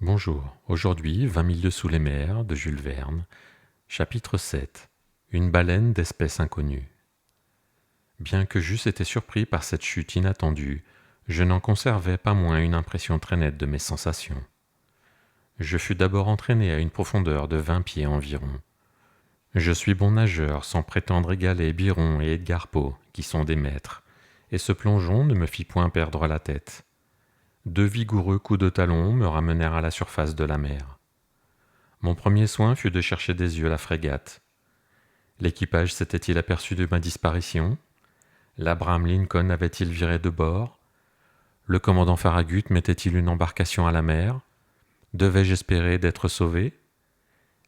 Bonjour, aujourd'hui 20 000 lieues sous les mers de Jules Verne, chapitre 7. Une baleine d'espèce inconnue. Bien que j'eusse été surpris par cette chute inattendue, je n'en conservais pas moins une impression très nette de mes sensations. Je fus d'abord entraîné à une profondeur de 20 pieds environ. Je suis bon nageur sans prétendre égaler Byron et Edgar Poe, qui sont des maîtres, et ce plongeon ne me fit point perdre la tête. 2 vigoureux coups de talon me ramenèrent à la surface de la mer. Mon premier soin fut de chercher des yeux la frégate. L'équipage s'était-il aperçu de ma disparition? L'Abraham Lincoln avait-il viré de bord? Le commandant Farragut mettait-il une embarcation à la mer? Devais-je espérer d'être sauvé?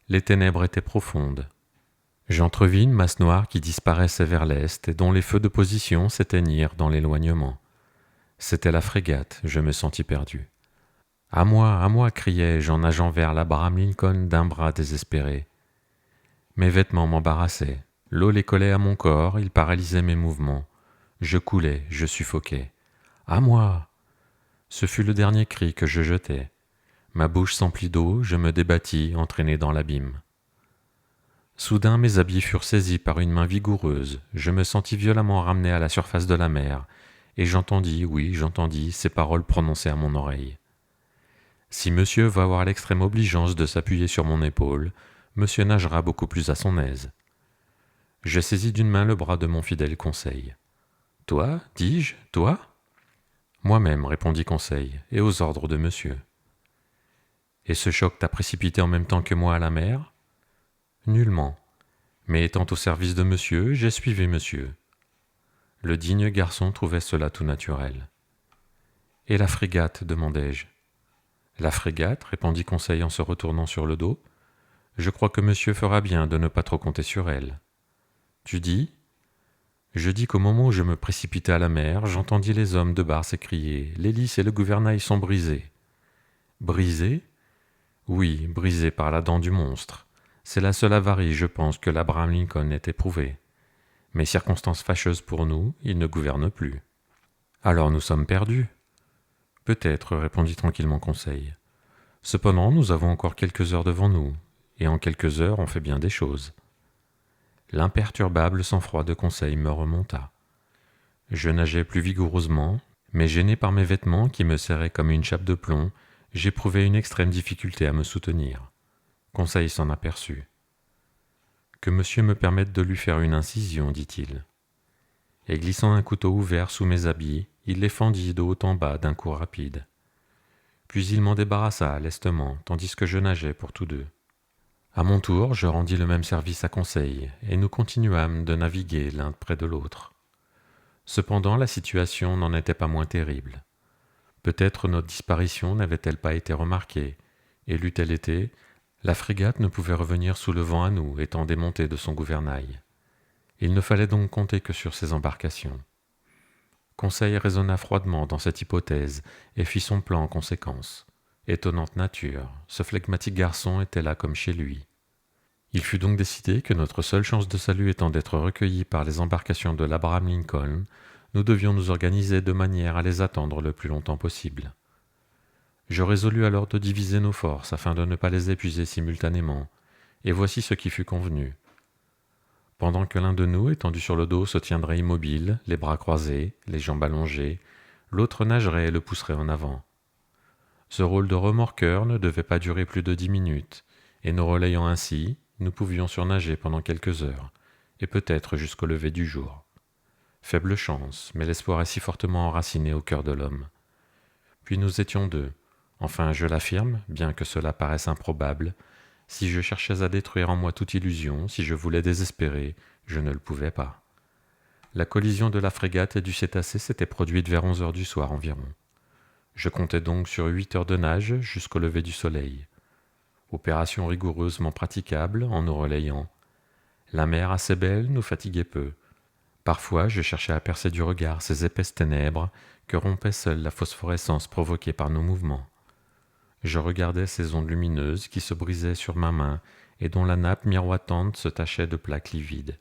Les ténèbres étaient profondes. J'entrevis une masse noire qui disparaissait vers l'est et dont les feux de position s'éteignirent dans l'éloignement. C'était la frégate, je me sentis perdu. À moi, criai-je en nageant vers l'Abraham Lincoln d'un bras désespéré. Mes vêtements m'embarrassaient. L'eau les collait à mon corps, il paralysait mes mouvements. Je coulais, je suffoquais. À moi! Ce fut le dernier cri que je jetai. Ma bouche s'emplit d'eau, je me débattis, entraîné dans l'abîme. Soudain mes habits furent saisis par une main vigoureuse, je me sentis violemment ramené à la surface de la mer, et j'entendis, oui, j'entendis ces paroles prononcées à mon oreille. Si monsieur va avoir l'extrême obligeance de s'appuyer sur mon épaule, monsieur nagera beaucoup plus à son aise. Je saisis d'une main le bras de mon fidèle Conseil. Toi, dis-je, toi? Moi-même, répondit Conseil, et aux ordres de monsieur. Et ce choc t'a précipité en même temps que moi à la mer? Nullement. Mais étant au service de monsieur, j'ai suivi monsieur. Le digne garçon trouvait cela tout naturel. Et la frégate, demandai-je. La frégate, répondit Conseil en se retournant sur le dos. Je crois que monsieur fera bien de ne pas trop compter sur elle. Tu dis? Je dis qu'au moment où je me précipitais à la mer, j'entendis les hommes de bar s'écrier « L'hélice et le gouvernail sont brisés ». Brisés? Oui, brisés par la dent du monstre. C'est la seule avarie, je pense, que l'Abraham Lincoln ait éprouvée. Mais circonstance fâcheuse pour nous, il ne gouverne plus. Alors nous sommes perdus. Peut-être, répondit tranquillement Conseil. Cependant, nous avons encore quelques heures devant nous, et en quelques heures on fait bien des choses. L'imperturbable sang-froid de Conseil me remonta. Je nageais plus vigoureusement, mais gêné par mes vêtements qui me serraient comme une chape de plomb, j'éprouvais une extrême difficulté à me soutenir. Conseil s'en aperçut. « Que monsieur me permette de lui faire une incision, dit-il. » Et glissant un couteau ouvert sous mes habits, il les fendit de haut en bas d'un coup rapide. Puis il m'en débarrassa lestement, tandis que je nageais pour tous deux. À mon tour, je rendis le même service à Conseil, et nous continuâmes de naviguer l'un près de l'autre. Cependant, la situation n'en était pas moins terrible. Peut-être notre disparition n'avait-elle pas été remarquée, et l'eût-elle été, la frégate ne pouvait revenir sous le vent à nous, étant démontée de son gouvernail. Il ne fallait donc compter que sur ses embarcations. Conseil raisonna froidement dans cette hypothèse, et fit son plan en conséquence. Étonnante nature, ce flegmatique garçon était là comme chez lui. Il fut donc décidé que notre seule chance de salut étant d'être recueillis par les embarcations de l'Abraham Lincoln, nous devions nous organiser de manière à les attendre le plus longtemps possible. Je résolus alors de diviser nos forces afin de ne pas les épuiser simultanément, et voici ce qui fut convenu. Pendant que l'un de nous, étendu sur le dos, se tiendrait immobile, les bras croisés, les jambes allongées, l'autre nagerait et le pousserait en avant. Ce rôle de remorqueur ne devait pas durer plus de 10 minutes, et nous relayant ainsi, nous pouvions surnager pendant quelques heures, et peut-être jusqu'au lever du jour. Faible chance, mais l'espoir est si fortement enraciné au cœur de l'homme. Puis nous étions deux. Enfin, je l'affirme, bien que cela paraisse improbable, si je cherchais à détruire en moi toute illusion, si je voulais désespérer, je ne le pouvais pas. La collision de la frégate et du cétacé s'était produite vers 11 heures du soir environ. Je comptais donc sur 8 heures de nage jusqu'au lever du soleil. Opération rigoureusement praticable en nous relayant. La mer assez belle nous fatiguait peu. Parfois, je cherchais à percer du regard ces épaisses ténèbres que rompait seule la phosphorescence provoquée par nos mouvements. Je regardais ces ondes lumineuses qui se brisaient sur ma main et dont la nappe miroitante se tachait de plaques livides.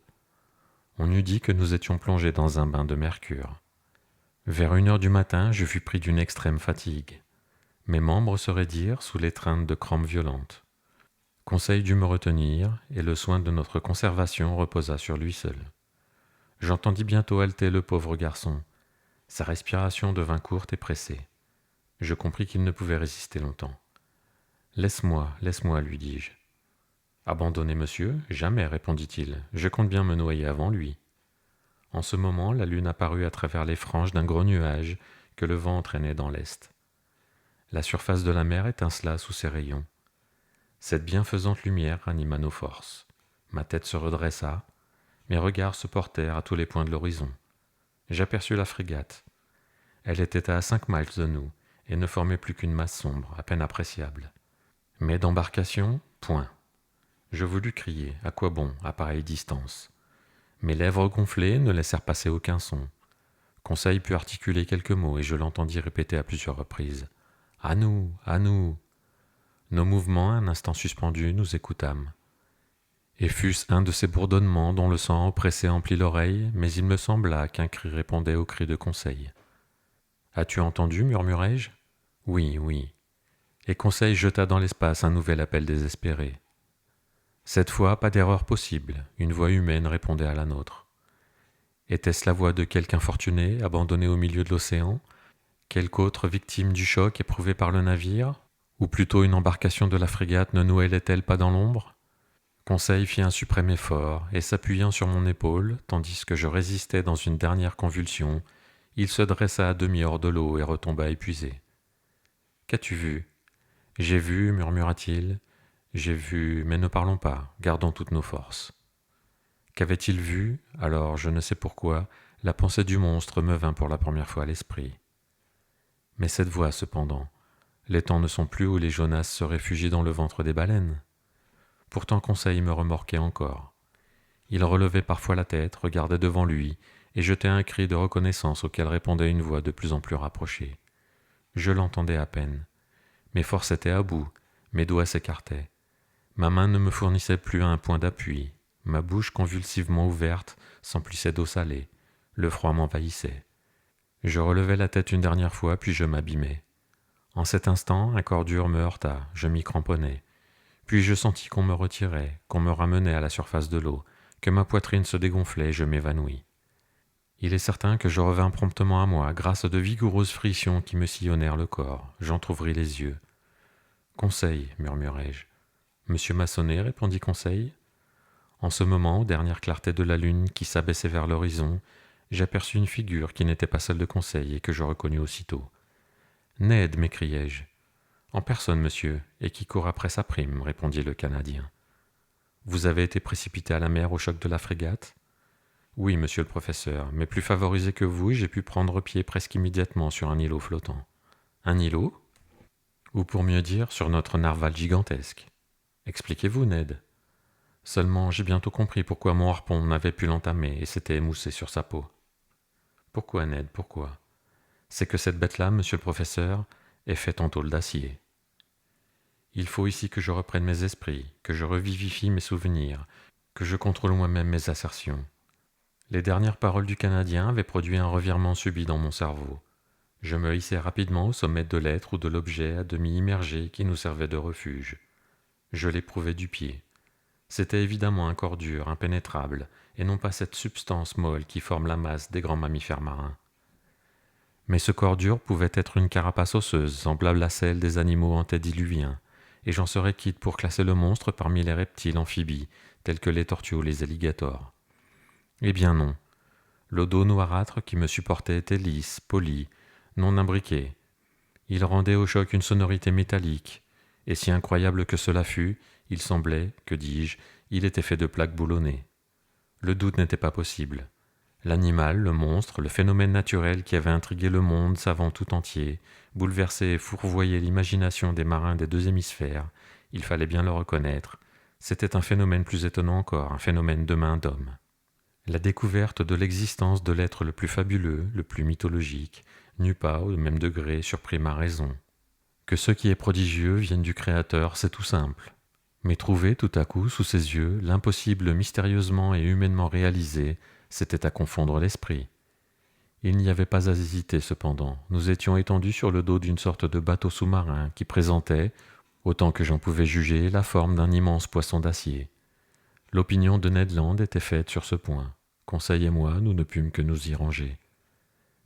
On eût dit que nous étions plongés dans un bain de mercure. Vers 1 heure du matin, je fus pris d'une extrême fatigue. Mes membres se raidirent sous l'étreinte de crampes violentes. Conseil dut me retenir, et le soin de notre conservation reposa sur lui seul. J'entendis bientôt halter le pauvre garçon. Sa respiration devint courte et pressée. Je compris qu'il ne pouvait résister longtemps. « Laisse-moi, lui dis-je. »« Abandonner, monsieur? Jamais, répondit-il. Je compte bien me noyer avant lui. » En ce moment, la lune apparut à travers les franges d'un gros nuage que le vent entraînait dans l'est. La surface de la mer étincela sous ses rayons. Cette bienfaisante lumière ranima nos forces. Ma tête se redressa, mes regards se portèrent à tous les points de l'horizon. J'aperçus la frégate. Elle était à 5 miles de nous et ne formait plus qu'une masse sombre, à peine appréciable. Mais d'embarcation, point. Je voulus crier, à quoi bon, à pareille distance. Mes lèvres gonflées ne laissèrent passer aucun son. Conseil put articuler quelques mots et je l'entendis répéter à plusieurs reprises. « À nous, à nous !» Nos mouvements, un instant suspendus, nous écoutâmes. Et fût-ce un de ces bourdonnements dont le sang oppressé emplit l'oreille, mais il me sembla qu'un cri répondait au cri de Conseil. « As-tu entendu » murmurai-je. « Oui, oui. » Et Conseil jeta dans l'espace un nouvel appel désespéré. Cette fois, pas d'erreur possible, une voix humaine répondait à la nôtre. Était-ce la voix de quelque infortuné, abandonné au milieu de l'océan, quelque autre victime du choc éprouvé par le navire, ou plutôt une embarcation de la frégate ne noyait-elle pas dans l'ombre? Conseil fit un suprême effort, et s'appuyant sur mon épaule, tandis que je résistais dans une dernière convulsion, il se dressa à demi hors de l'eau et retomba épuisé. « Qu'as-tu vu ?»« J'ai vu, murmura-t-il. J'ai vu, mais ne parlons pas, gardons toutes nos forces. » Qu'avait-il vu? Alors, je ne sais pourquoi, la pensée du monstre me vint pour la première fois à l'esprit. Mais cette voix, cependant, les temps ne sont plus où les Jonas se réfugient dans le ventre des baleines. Pourtant Conseil me remorquait encore. Il relevait parfois la tête, regardait devant lui, et jetait un cri de reconnaissance auquel répondait une voix de plus en plus rapprochée. Je l'entendais à peine. Mes forces étaient à bout, mes doigts s'écartaient. Ma main ne me fournissait plus un point d'appui. Ma bouche convulsivement ouverte s'emplissait d'eau salée. Le froid m'envahissait. Je relevai la tête une dernière fois, puis je m'abîmai. En cet instant, un corps dur me heurta, je m'y cramponnai. Puis je sentis qu'on me retirait, qu'on me ramenait à la surface de l'eau, que ma poitrine se dégonflait et je m'évanouis. Il est certain que je revins promptement à moi, grâce à de vigoureuses frictions qui me sillonnèrent le corps. J'entr'ouvris les yeux. « Conseil, murmurai-je. »« Monsieur Massonnet, répondit Conseil. » En ce moment, aux dernières clartés de la lune qui s'abaissait vers l'horizon, j'aperçus une figure qui n'était pas celle de Conseil et que je reconnus aussitôt. « Ned, m'écriai-je. »« En personne, monsieur, et qui court après sa prime, répondit le Canadien. »« Vous avez été précipité à la mer au choc de la frégate ?»« Oui, monsieur le professeur, mais plus favorisé que vous, j'ai pu prendre pied presque immédiatement sur un îlot flottant. »« Un îlot ? Ou pour mieux dire, sur notre narval gigantesque. Expliquez-vous, Ned. » Seulement, j'ai bientôt compris pourquoi mon harpon n'avait pu l'entamer et s'était émoussé sur sa peau. « Pourquoi, Ned, pourquoi ? C'est que cette bête-là, monsieur le professeur, est faite en tôle d'acier. Il faut ici que je reprenne mes esprits, que je revivifie mes souvenirs, que je contrôle moi-même mes assertions. Les dernières paroles du Canadien avaient produit un revirement subit dans mon cerveau. Je me hissai rapidement au sommet de l'être ou de l'objet à demi immergé qui nous servait de refuge. Je l'éprouvai du pied. C'était évidemment un corps dur, impénétrable, et non pas cette substance molle qui forme la masse des grands mammifères marins. Mais ce corps dur pouvait être une carapace osseuse, semblable à celle des animaux antédiluviens, et j'en serais quitte pour classer le monstre parmi les reptiles amphibies, tels que les tortues ou les alligators. Eh bien non. Le dos noirâtre qui me supportait était lisse, poli, non imbriqué. Il rendait au choc une sonorité métallique, et si incroyable que cela fût, il semblait, que dis-je, il était fait de plaques boulonnées. Le doute n'était pas possible. L'animal, le monstre, le phénomène naturel qui avait intrigué le monde savant tout entier, bouleversé et fourvoyé l'imagination des marins des deux hémisphères, il fallait bien le reconnaître, c'était un phénomène plus étonnant encore, un phénomène de main d'homme. La découverte de l'existence de l'être le plus fabuleux, le plus mythologique, n'eût pas, au même degré, surpris ma raison. Que ce qui est prodigieux vienne du Créateur, c'est tout simple. Mais trouver tout à coup, sous ses yeux, l'impossible mystérieusement et humainement réalisé, c'était à confondre l'esprit. Il n'y avait pas à hésiter cependant. Nous étions étendus sur le dos d'une sorte de bateau sous-marin qui présentait, autant que j'en pouvais juger, la forme d'un immense poisson d'acier. L'opinion de Ned Land était faite sur ce point. Conseil et moi, nous ne pûmes que nous y ranger.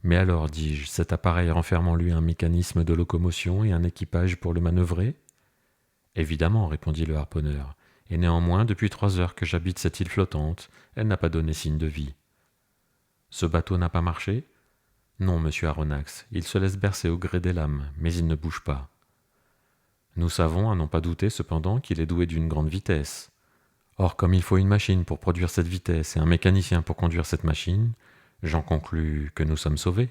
Mais alors, dis-je, cet appareil renferme en lui un mécanisme de locomotion et un équipage pour le manœuvrer? Évidemment, répondit le harponneur, et néanmoins, depuis 3 heures que j'habite cette île flottante, elle n'a pas donné signe de vie. Ce bateau n'a pas marché? Non, monsieur Aronnax, il se laisse bercer au gré des lames, mais il ne bouge pas. Nous savons, à n'en pas douter cependant, qu'il est doué d'une grande vitesse. Or, comme il faut une machine pour produire cette vitesse et un mécanicien pour conduire cette machine, j'en conclus que nous sommes sauvés.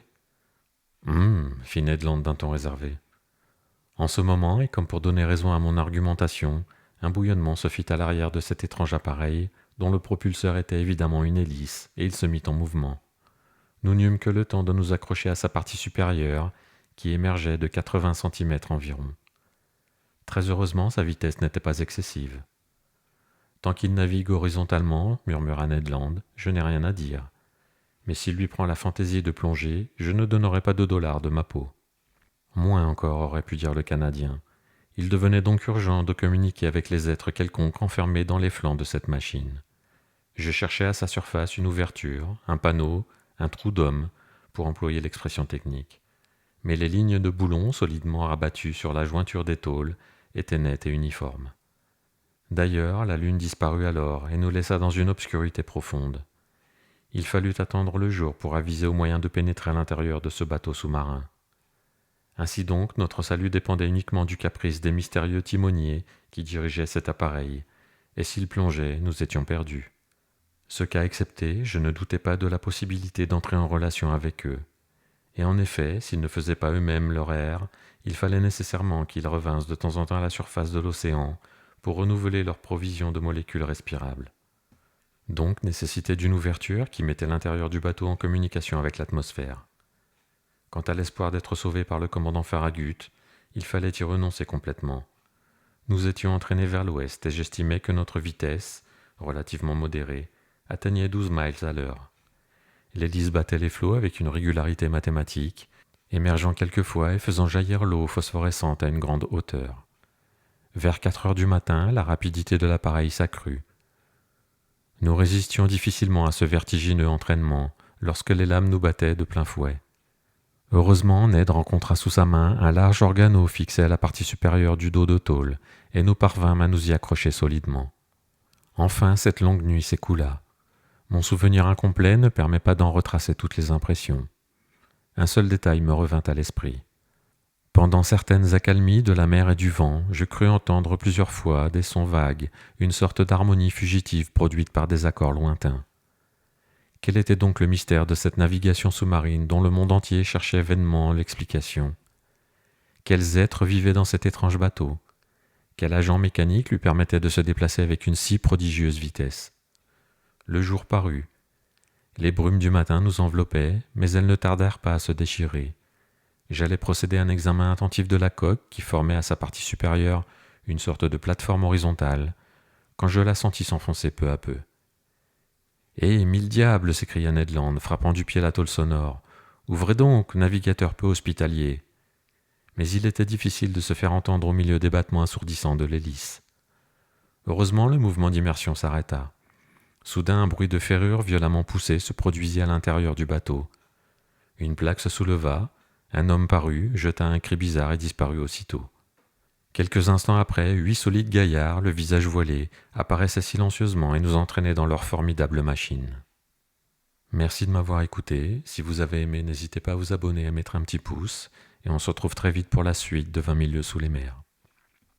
Fit Ned Land d'un ton réservé. En ce moment, et comme pour donner raison à mon argumentation, un bouillonnement se fit à l'arrière de cet étrange appareil, dont le propulseur était évidemment une hélice, et il se mit en mouvement. Nous n'eûmes que le temps de nous accrocher à sa partie supérieure, qui émergeait de 80 centimètres environ. Très heureusement, sa vitesse n'était pas excessive. Tant qu'il navigue horizontalement, murmura Ned Land, je n'ai rien à dire. Mais s'il lui prend la fantaisie de plonger, je ne donnerai pas $2 de ma peau. Moins encore, aurait pu dire le Canadien. Il devenait donc urgent de communiquer avec les êtres quelconques enfermés dans les flancs de cette machine. Je cherchais à sa surface une ouverture, un panneau, un trou d'homme, pour employer l'expression technique. Mais les lignes de boulons solidement rabattues sur la jointure des tôles étaient nettes et uniformes. D'ailleurs, la lune disparut alors et nous laissa dans une obscurité profonde. Il fallut attendre le jour pour aviser au moyen de pénétrer à l'intérieur de ce bateau sous-marin. Ainsi donc, notre salut dépendait uniquement du caprice des mystérieux timoniers qui dirigeaient cet appareil, et s'ils plongeaient, nous étions perdus. Ce cas excepté, je ne doutais pas de la possibilité d'entrer en relation avec eux. Et en effet, s'ils ne faisaient pas eux-mêmes leur air, il fallait nécessairement qu'ils revinssent de temps en temps à la surface de l'océan pour renouveler leur provision de molécules respirables. Donc nécessité d'une ouverture qui mettait l'intérieur du bateau en communication avec l'atmosphère. Quant à l'espoir d'être sauvé par le commandant Farragut, il fallait y renoncer complètement. Nous étions entraînés vers l'ouest et j'estimais que notre vitesse, relativement modérée, atteignait 12 miles à l'heure. L'hélice battait les flots avec une régularité mathématique, émergeant quelquefois et faisant jaillir l'eau phosphorescente à une grande hauteur. Vers 4 heures du matin, la rapidité de l'appareil s'accrut. Nous résistions difficilement à ce vertigineux entraînement lorsque les lames nous battaient de plein fouet. Heureusement, Ned rencontra sous sa main un large organeau fixé à la partie supérieure du dos de tôle, et nous parvînmes à nous y accrocher solidement. Enfin, cette longue nuit s'écoula. Mon souvenir incomplet ne permet pas d'en retracer toutes les impressions. Un seul détail me revint à l'esprit. Pendant certaines accalmies de la mer et du vent, je crus entendre plusieurs fois des sons vagues, une sorte d'harmonie fugitive produite par des accords lointains. Quel était donc le mystère de cette navigation sous-marine dont le monde entier cherchait vainement l'explication? Quels êtres vivaient dans cet étrange bateau? Quel agent mécanique lui permettait de se déplacer avec une si prodigieuse vitesse? Le jour parut. Les brumes du matin nous enveloppaient, mais elles ne tardèrent pas à se déchirer. J'allais procéder à un examen attentif de la coque qui formait à sa partie supérieure une sorte de plateforme horizontale, quand je la sentis s'enfoncer peu à peu. « Eh, mille diables !» s'écria Ned Land, frappant du pied la tôle sonore. « Ouvrez donc, navigateur peu hospitalier !» Mais il était difficile de se faire entendre au milieu des battements assourdissants de l'hélice. Heureusement, le mouvement d'immersion s'arrêta. Soudain, un bruit de ferrure violemment poussée se produisit à l'intérieur du bateau. Une plaque se souleva, un homme parut, jeta un cri bizarre et disparut aussitôt. Quelques instants après, 8 solides gaillards, le visage voilé, apparaissaient silencieusement et nous entraînaient dans leur formidable machine. Merci de m'avoir écouté. Si vous avez aimé, n'hésitez pas à vous abonner et à mettre un petit pouce. Et on se retrouve très vite pour la suite de 20 000 lieues sous les mers.